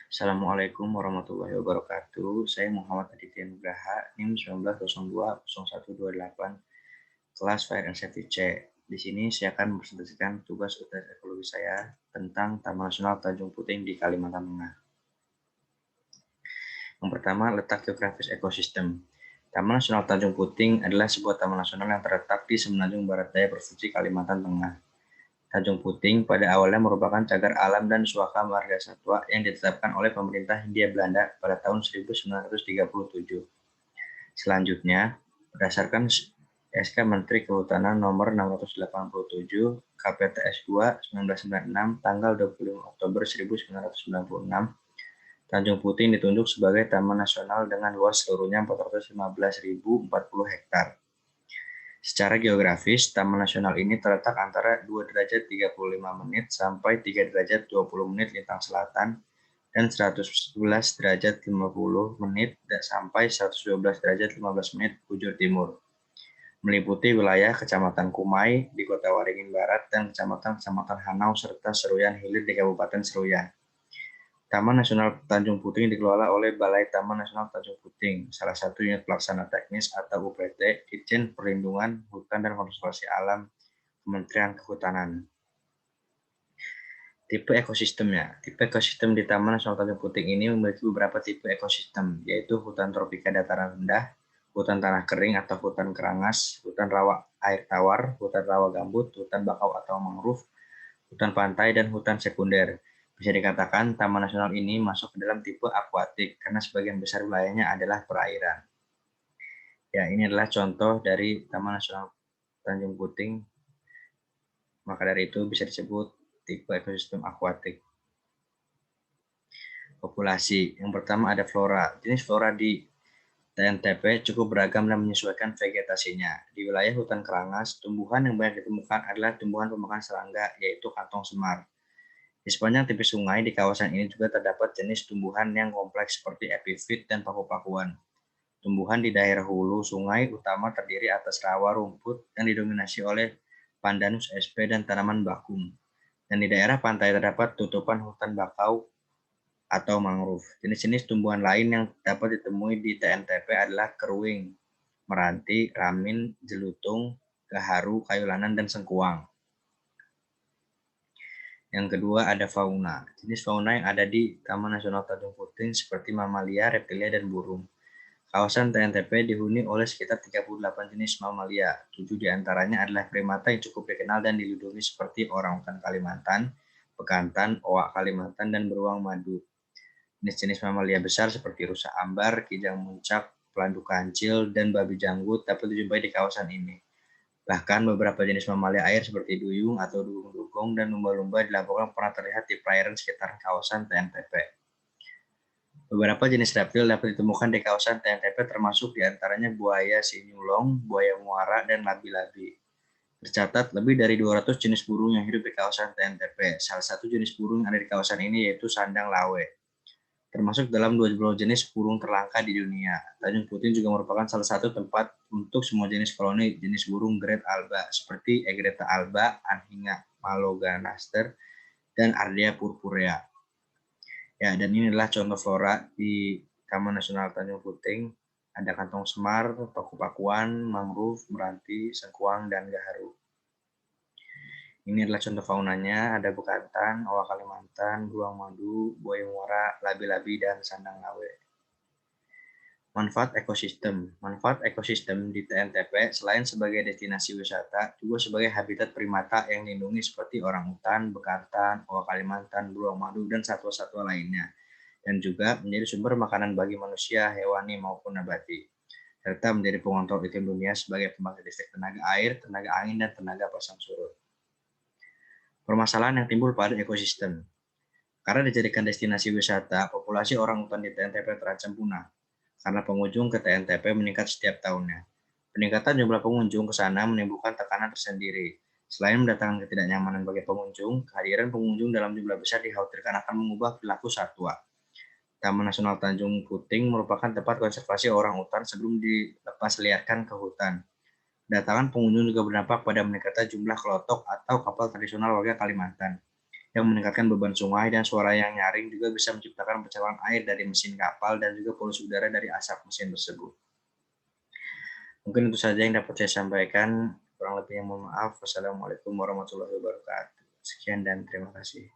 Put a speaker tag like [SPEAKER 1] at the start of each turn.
[SPEAKER 1] Assalamualaikum warahmatullahi wabarakatuh. Saya Muhammad Aditya Nugraha, NIM 19020128, kelas Fire and Safety C. Di sini saya akan mempresentasikan tugas UTS ekologi saya tentang Taman Nasional Tanjung Puting di Kalimantan Tengah. Yang pertama, letak geografis ekosistem. Taman Nasional Tanjung Puting adalah sebuah taman nasional yang terletak di semenanjung barat daya Provinsi Kalimantan Tengah. Tanjung Puting pada awalnya merupakan cagar alam dan suaka marga satwa yang ditetapkan oleh pemerintah Hindia Belanda pada tahun 1937. Selanjutnya, berdasarkan SK Menteri Kehutanan nomor 687 KPTS 2 1996 tanggal 25 Oktober 1996, Tanjung Puting ditunjuk sebagai Taman Nasional dengan luas seluruhnya 415.040 hektar. Secara geografis, Taman Nasional ini terletak antara 2 derajat 35 menit sampai 3 derajat 20 menit lintang selatan dan 111 derajat 50 menit sampai 112 derajat 15 menit bujur timur. Meliputi wilayah Kecamatan Kumai di Kota Waringin Barat dan Kecamatan Hanau serta Seruyan Hilir di Kabupaten Seruyan. Taman Nasional Tanjung Puting dikelola oleh Balai Taman Nasional Tanjung Puting, salah satu unit pelaksana teknis atau UPT, Ditjen Perlindungan Hutan dan Konservasi Alam, Kementerian Kehutanan. Tipe ekosistemnya. Tipe ekosistem di Taman Nasional Tanjung Puting ini memiliki beberapa tipe ekosistem, yaitu hutan tropika dataran rendah, hutan tanah kering atau hutan kerangas, hutan rawa air tawar, hutan rawa gambut, hutan bakau atau mangrove, hutan pantai, dan hutan sekunder. Bisa dikatakan Taman Nasional ini masuk ke dalam tipe akuatik karena sebagian besar wilayahnya adalah perairan. Ya, ini adalah contoh dari Taman Nasional Tanjung Puting. Maka dari itu bisa disebut tipe ekosistem akuatik. Populasi. Yang pertama ada flora. Jenis flora di TNTP cukup beragam dan menyesuaikan vegetasinya. Di wilayah hutan kerangas, tumbuhan yang banyak ditemukan adalah tumbuhan pemakan serangga, yaitu kantong semar. Di sepanjang tepi sungai di kawasan ini juga terdapat jenis tumbuhan yang kompleks seperti epifit dan paku-pakuan. Tumbuhan di daerah hulu sungai utama terdiri atas rawa rumput yang didominasi oleh Pandanus sp dan tanaman bakung. Dan di daerah pantai terdapat tutupan hutan bakau atau mangrove. Jenis-jenis tumbuhan lain yang dapat ditemui di TNTP adalah keruing, meranti, ramin, jelutung, gaharu, kayu lanan, dan sengkuang. Yang kedua ada fauna. Jenis fauna yang ada di Taman Nasional Tanjung Puting seperti mamalia, reptilia, dan burung. Kawasan TNTP dihuni oleh sekitar 38 jenis mamalia. 7 diantaranya adalah primata yang cukup dikenal dan dilindungi seperti orangutan Kalimantan, bekantan, oak Kalimantan, dan beruang madu. Jenis-jenis mamalia besar seperti rusa ambar, kijang muncak, pelandu kancil, dan babi janggut dapat dijumpai di kawasan ini. Bahkan beberapa jenis mamalia air seperti duyung atau dugong-dugong dan lumba-lumba dilaporkan pernah terlihat di perairan sekitar kawasan TNTP. Beberapa jenis reptil dapat ditemukan di kawasan TNTP termasuk diantaranya buaya sinyulong, buaya muara, dan labi-labi. Tercatat lebih dari 200 jenis burung yang hidup di kawasan TNTP. Salah satu jenis burung yang ada di kawasan ini yaitu sandang lawe, termasuk dalam 20 jenis burung terlangka di dunia. Tanjung Puting juga merupakan salah satu tempat untuk semua jenis koloni jenis burung grade alba seperti Egretta alba, Anhinga maloganaster, dan Ardea purpurea. Ya, dan ini adalah contoh flora di Taman Nasional Tanjung Puting. Ada kantong semar, paku-pakuan, mangrove, meranti, sengkuang, dan gaharu. Ini adalah contoh faunanya, ada bekantan, owa Kalimantan, beruang madu, buaya muara, labi-labi, dan sandang lawe. Manfaat ekosistem. Manfaat ekosistem di TNTP selain sebagai destinasi wisata, juga sebagai habitat primata yang dilindungi seperti orangutan, bekantan, owa Kalimantan, beruang madu, dan satwa-satwa lainnya. Dan juga menjadi sumber makanan bagi manusia, hewani, maupun nabati. Serta menjadi pengontrol iklim dunia sebagai pembangkit listrik tenaga air, tenaga angin, dan tenaga pasang surut. Permasalahan yang timbul pada ekosistem. Karena dijadikan destinasi wisata, populasi orangutan di TNTP terancam punah. Karena pengunjung ke TNTP meningkat setiap tahunnya. Peningkatan jumlah pengunjung ke sana menimbulkan tekanan tersendiri. Selain mendatangkan ketidaknyamanan bagi pengunjung, kehadiran pengunjung dalam jumlah besar dikhawatirkan akan mengubah perilaku satwa. Taman Nasional Tanjung Puting merupakan tempat konservasi orangutan sebelum dilepas liarkan ke hutan. Kedatangan pengunjung juga berdampak pada meningkatnya jumlah kelotok atau kapal tradisional warga Kalimantan, yang meningkatkan beban sungai, dan suara yang nyaring juga bisa menciptakan pencemaran air dari mesin kapal dan juga polusi udara dari asap mesin tersebut. Mungkin itu saja yang dapat saya sampaikan. Kurang lebihnya mohon maaf. Wassalamualaikum warahmatullahi wabarakatuh. Sekian dan terima kasih.